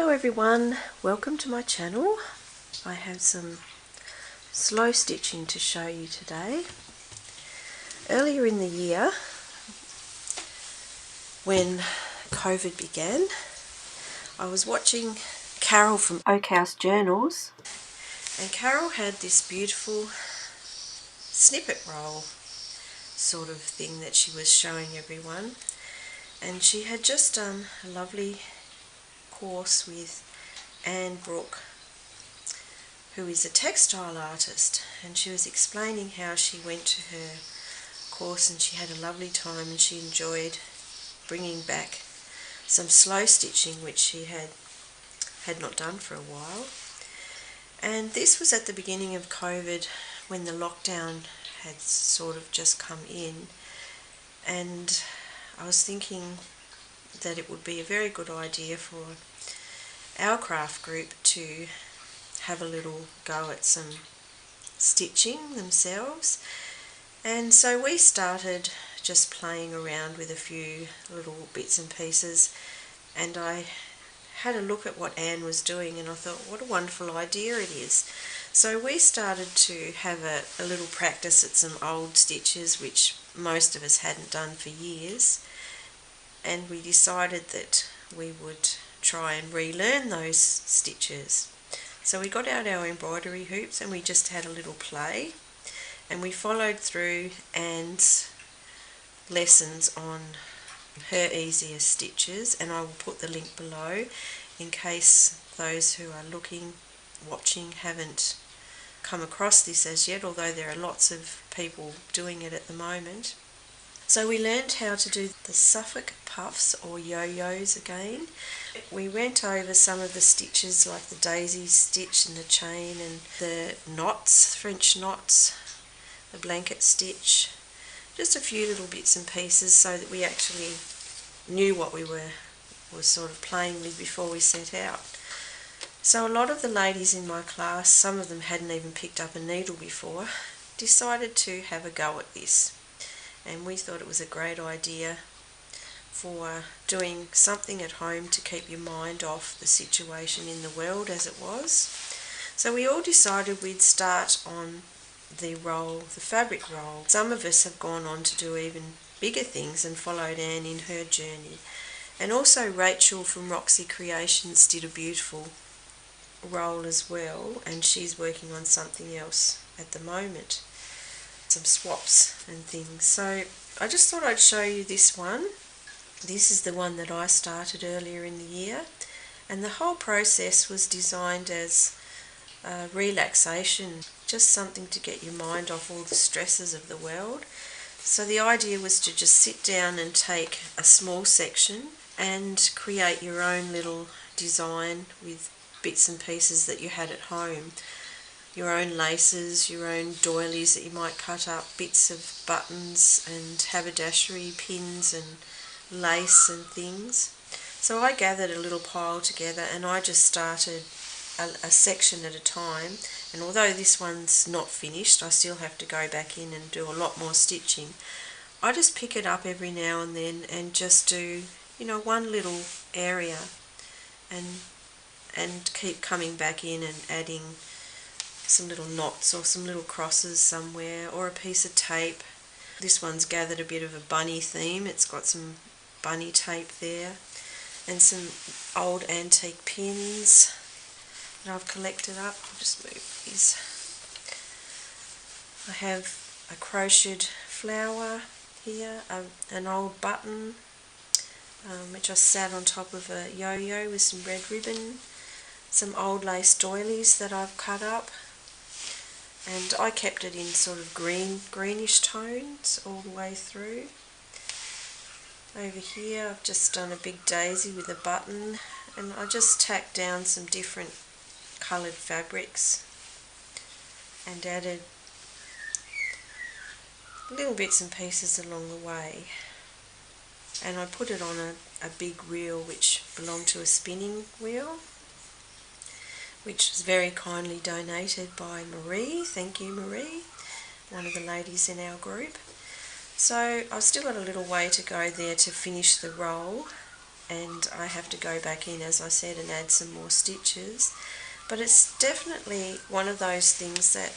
Hello everyone, welcome to my channel. I have some slow stitching to show you today. Earlier in the year, when COVID began, I was watching Carol from Oakhouse Journals, and Carol had this beautiful snippet roll sort of thing that she was showing everyone, and she had just done a lovely course with Anne Brooke, who is a textile artist, and she was explaining how she went to her course and she had a lovely time and she enjoyed bringing back some slow stitching which she had not done for a while. And this was at the beginning of COVID, when the lockdown had sort of just come in, and I was thinking that it would be a very good idea for our craft group to have a little go at some stitching themselves. And so we started just playing around with a few little bits and pieces, and I had a look at what Anne was doing and I thought, what a wonderful idea it is. So we started to have a little practice at some old stitches which most of us hadn't done for years, and we decided that we would try and relearn those stitches. So we got out our embroidery hoops and we just had a little play, and we followed through Anne's lessons on her easiest stitches, and I will put the link below in case those who are watching haven't come across this as yet, although there are lots of people doing it at the moment. So we learned how to do the Suffolk puffs or yo-yos again. We went over some of the stitches like the daisy stitch and the chain and the knots, French knots, the blanket stitch, just a few little bits and pieces so that we actually knew what we were sort of playing with before we set out. So a lot of the ladies in my class, some of them hadn't even picked up a needle before, decided to have a go at this. And we thought it was a great idea for doing something at home to keep your mind off the situation in the world as it was. So we all decided we'd start on the roll, the fabric roll. Some of us have gone on to do even bigger things and followed Anne in her journey. And also Rachel from Roxy Creations did a beautiful roll as well, and she's working on something else at the moment. Some swaps and things. So I just thought I'd show you this one. This is the one that I started earlier in the year, and the whole process was designed as relaxation, just something to get your mind off all the stresses of the world. So the idea was to just sit down and take a small section and create your own little design with bits and pieces that you had at home. Your own laces, your own doilies that you might cut up, bits of buttons and haberdashery pins and lace and things. So I gathered a little pile together and I just started a section at a time, and although this one's not finished, I still have to go back in and do a lot more stitching. I just pick it up every now and then and just do, you know, one little area and keep coming back in and adding some little knots or some little crosses somewhere, or a piece of tape. This one's gathered a bit of a bunny theme. It's got some bunny tape there and some old antique pins that I've collected up. I'll just move these. I have a crocheted flower here, an old button which I sat on top of a yo-yo with some red ribbon, some old lace doilies that I've cut up, and I kept it in sort of greenish tones all the way through. Over here I've just done a big daisy with a button, and I just tacked down some different coloured fabrics and added little bits and pieces along the way. And I put it on a big reel which belonged to a spinning wheel, which was very kindly donated by Marie. Thank you, Marie, one of the ladies in our group. So I've still got a little way to go there to finish the roll, and I have to go back in, as I said, and add some more stitches. But it's definitely one of those things that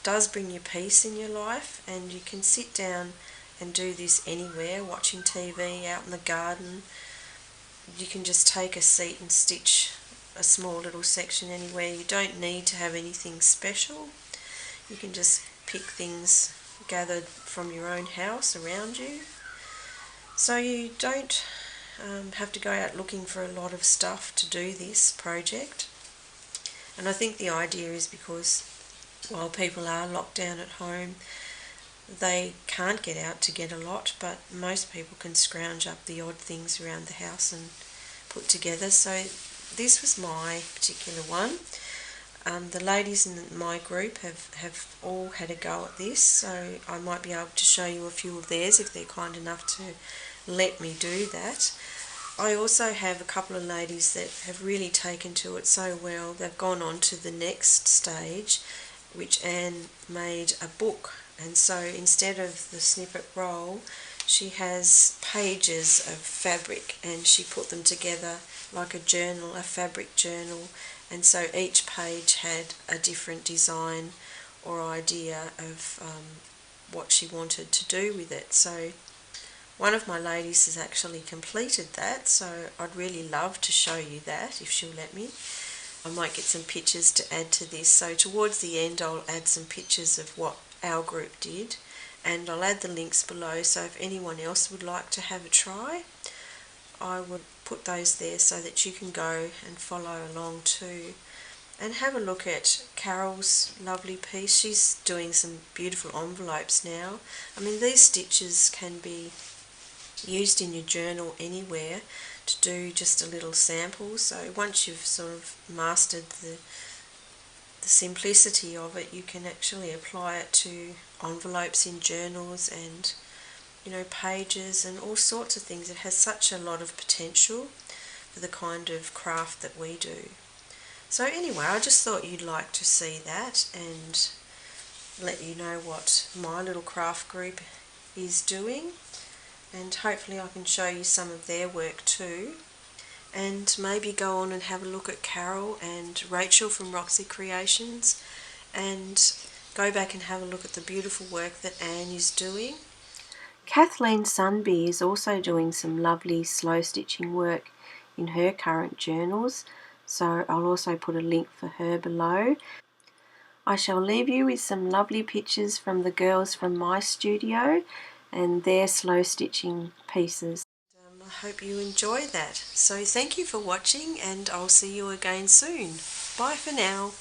does bring you peace in your life, and you can sit down and do this anywhere, watching TV, out in the garden. You can just take a seat and stitch a small little section anywhere. You don't need to have anything special. You can just pick things gathered from your own house around you. So you don't have to go out looking for a lot of stuff to do this project. And I think the idea is because while people are locked down at home, they can't get out to get a lot, but most people can scrounge up the odd things around the house and put together. So this was my particular one. The ladies in my group have all had a go at this, so I might be able to show you a few of theirs if they're kind enough to let me do that. I also have a couple of ladies that have really taken to it so well, they've gone on to the next stage, which Anne made a book. And so instead of the snippet roll, she has pages of fabric, and she put them together like a journal, a fabric journal. And so each page had a different design or idea of what she wanted to do with it. So one of my ladies has actually completed that, so I'd really love to show you that if she'll let me. I might get some pictures to add to this, so towards the end I'll add some pictures of what our group did, and I'll add the links below, so if anyone else would like to have a try, I would put those there so that you can go and follow along too. And have a look at Carol's lovely piece. She's doing some beautiful envelopes now. I mean, these stitches can be used in your journal anywhere to do just a little sample. So once you've sort of mastered the simplicity of it, you can actually apply it to envelopes in journals and, you know, pages and all sorts of things. It has such a lot of potential for the kind of craft that we do. So anyway, I just thought you'd like to see that and let you know what my little craft group is doing, and hopefully I can show you some of their work too, and maybe go on and have a look at Carol and Rachel from Roxy Creations, and go back and have a look at the beautiful work that Anne is doing. Kathleen Sundby is also doing some lovely slow stitching work in her current journals, so I'll also put a link for her below. I shall leave you with some lovely pictures from the girls from my studio and their slow stitching pieces. I hope you enjoy that. So thank you for watching, and I'll see you again soon. Bye for now.